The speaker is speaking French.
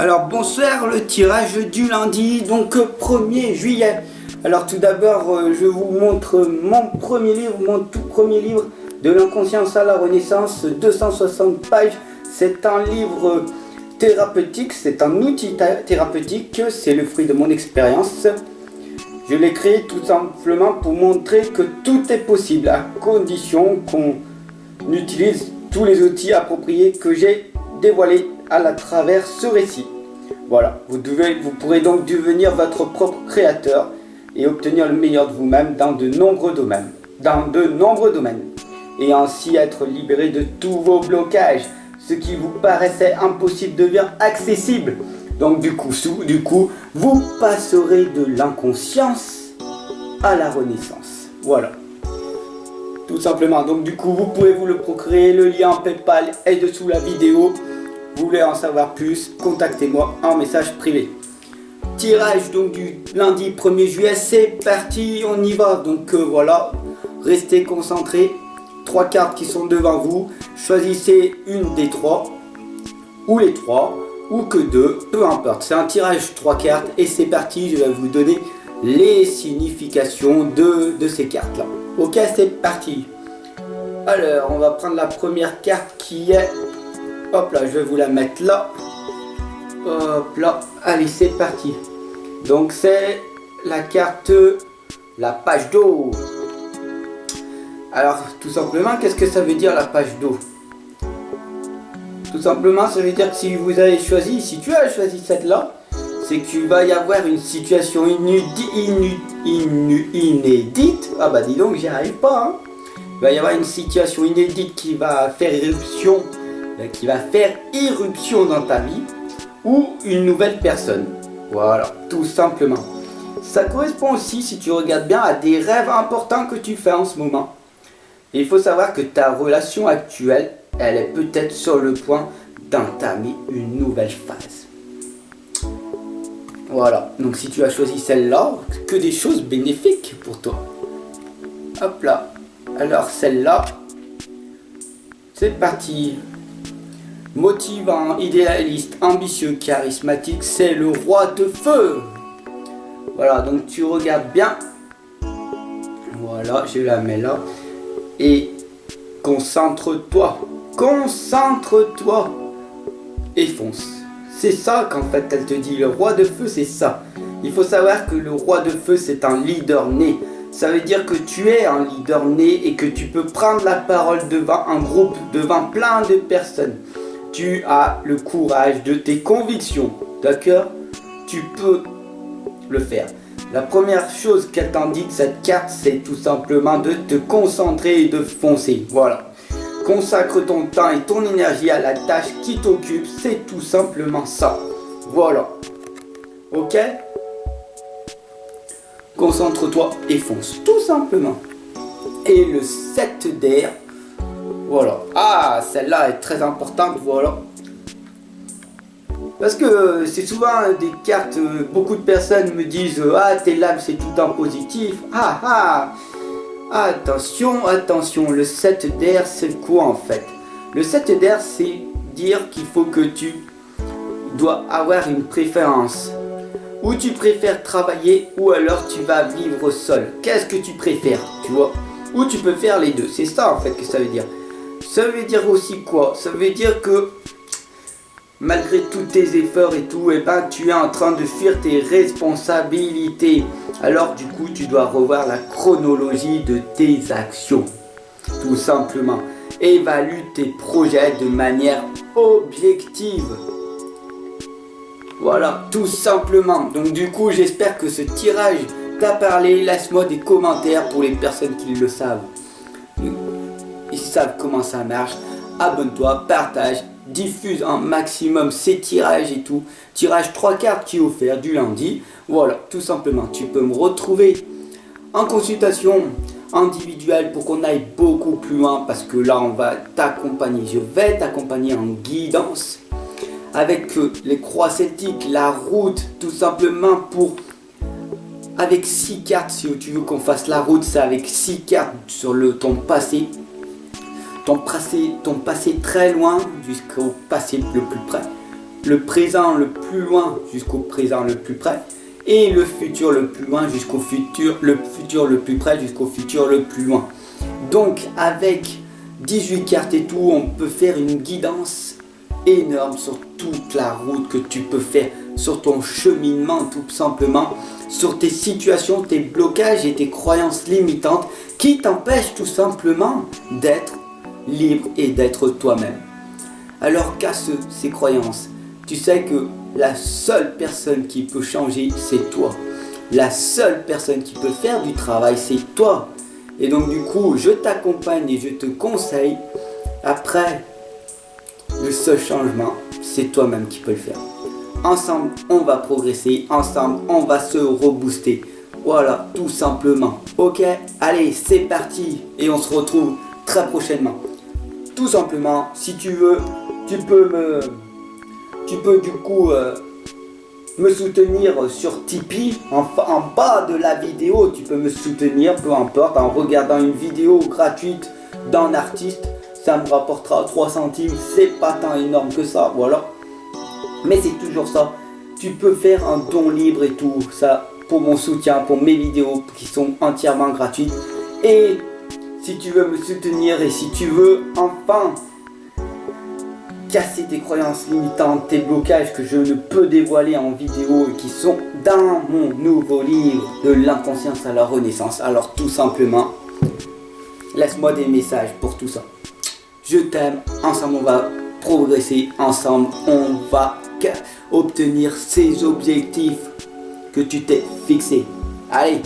Alors bonsoir, le tirage du lundi, donc 1er juillet. Alors tout d'abord, je vous montre mon premier livre, mon tout premier livre, De l'inconscience à la renaissance, 260 pages. C'est un livre thérapeutique, c'est un outil thérapeutique, c'est le fruit de mon expérience. Je l'ai créé tout simplement pour montrer que tout est possible, à condition qu'on utilise tous les outils appropriés que j'ai dévoilés à travers ce récit. Voilà, vous pourrez donc devenir votre propre créateur et obtenir le meilleur de vous-même dans de nombreux domaines. Et ainsi être libéré de tous vos blocages. Ce qui vous paraissait impossible devient accessible. Donc du coup, vous passerez de l'inconscience à la renaissance. Voilà. Tout simplement. Donc du coup, vous pouvez vous le procurer. Le lien PayPal est dessous la vidéo. Vous voulez en savoir plus, contactez-moi en message privé. Tirage donc du lundi 1er juillet, c'est parti, on y va. Donc voilà, restez concentrés. 3 cartes qui sont devant vous. Choisissez une des 3, ou les 3, ou que 2, peu importe. C'est un tirage 3 cartes et c'est parti, je vais vous donner les significations de ces cartes-là. Ok, c'est parti. Alors, on va prendre la première carte qui est... Hop là, je vais vous la mettre là. Hop là, allez, c'est parti. Donc c'est la carte, la page d'eau. Alors, tout simplement, qu'est-ce que ça veut dire la page d'eau? Tout simplement, ça veut dire que si vous avez choisi, si tu as choisi celle-là, c'est qu'il va y avoir une situation inédite. Ah bah dis donc, j'y arrive pas. Hein. Il va y avoir une situation inédite qui va faire irruption dans ta vie ou une nouvelle personne. Voilà, tout simplement. Ça correspond aussi, si tu regardes bien, à des rêves importants que tu fais en ce moment. Et il faut savoir que ta relation actuelle, elle est peut-être sur le point d'entamer une nouvelle phase. Voilà, donc si tu as choisi celle-là, que des choses bénéfiques pour toi. Hop là, alors celle-là, c'est parti. Motivant, idéaliste, ambitieux, charismatique, c'est le roi de feu. Voilà, donc tu regardes bien. Voilà, je la mets là. Et concentre-toi. Concentre-toi. Et fonce. C'est ça qu'en fait elle te dit. Le roi de feu, c'est ça. Il faut savoir que le roi de feu, c'est un leader né. Ça veut dire que tu es un leader né et que tu peux prendre la parole devant un groupe, devant plein de personnes. Tu as le courage de tes convictions, d'accord? Tu peux le faire. La première chose qu'elle t'indique, cette carte, c'est tout simplement de te concentrer et de foncer. Voilà. Consacre ton temps et ton énergie à la tâche qui t'occupe, c'est tout simplement ça. Voilà. Ok? Concentre-toi et fonce, tout simplement. Et le 7 d'air. Voilà. Ah, celle-là est très importante, voilà. Parce que c'est souvent des cartes, beaucoup de personnes me disent « Ah, tes lames, c'est tout en positif. » Ah, ah. Attention, attention, le 7 d'air, c'est quoi en fait? Le 7 d'air, c'est dire qu'il faut que tu dois avoir une préférence. Ou tu préfères travailler, ou alors tu vas vivre seul. Qu'est-ce que tu préfères, tu vois? Ou tu peux faire les deux. C'est ça en fait que ça veut dire. Ça veut dire aussi quoi? Ça veut dire que malgré tous tes efforts et tout, eh ben, tu es en train de fuir tes responsabilités. Alors du coup, tu dois revoir la chronologie de tes actions. Tout simplement. Évalue tes projets de manière objective. Voilà, tout simplement. Donc du coup, j'espère que ce tirage t'a parlé. Laisse-moi des commentaires pour les personnes qui le savent. Ils savent comment ça marche. Abonne-toi, partage, diffuse un maximum ces tirages et tout. Tirage 3 cartes qui est offert du lundi. Voilà, tout simplement. Tu peux me retrouver en consultation individuelle pour qu'on aille beaucoup plus loin. Parce que là, on va t'accompagner. Je vais t'accompagner en guidance. Avec les croix celtiques, la route, tout simplement pour... Avec 6 cartes, si tu veux qu'on fasse la route, c'est avec 6 cartes sur ton passé. Ton passé très loin jusqu'au passé le plus près. le présent le plus loin jusqu'au présent le plus près, et le futur le plus loin jusqu'au futur, le futur le plus près jusqu'au futur le plus loin. Donc avec 18 cartes et tout, on peut faire une guidance énorme sur toute la route que tu peux faire, sur ton cheminement tout simplement, sur tes situations, tes blocages et tes croyances limitantes qui t'empêchent tout simplement d'être libre et d'être toi-même. Alors casse ces croyances. Tu sais que la seule personne qui peut changer, c'est toi. La seule personne qui peut faire du travail, c'est toi. Et donc du coup, je t'accompagne et je te conseille. Après, le seul changement, c'est toi-même qui peux le faire. Ensemble, on va progresser. Ensemble, on va se rebooster. Voilà, tout simplement. Ok, allez, c'est parti. Et on se retrouve très prochainement. Tout simplement, si tu veux, tu peux du coup me soutenir sur Tipeee. En bas de la vidéo, tu peux me soutenir, peu importe, en regardant une vidéo gratuite d'un artiste. Ça me rapportera 3 centimes, c'est pas tant énorme que ça, voilà. Mais c'est toujours ça. Tu peux faire un don libre et tout ça pour mon soutien, pour mes vidéos qui sont entièrement gratuites. Et si tu veux me soutenir et si tu veux enfin casser tes croyances limitantes, tes blocages que je ne peux dévoiler en vidéo et qui sont dans mon nouveau livre de l'inconscience à la renaissance, alors tout simplement, laisse-moi des messages pour tout ça. Je t'aime, ensemble on va progresser, ensemble on va obtenir ces objectifs que tu t'es fixés. Allez!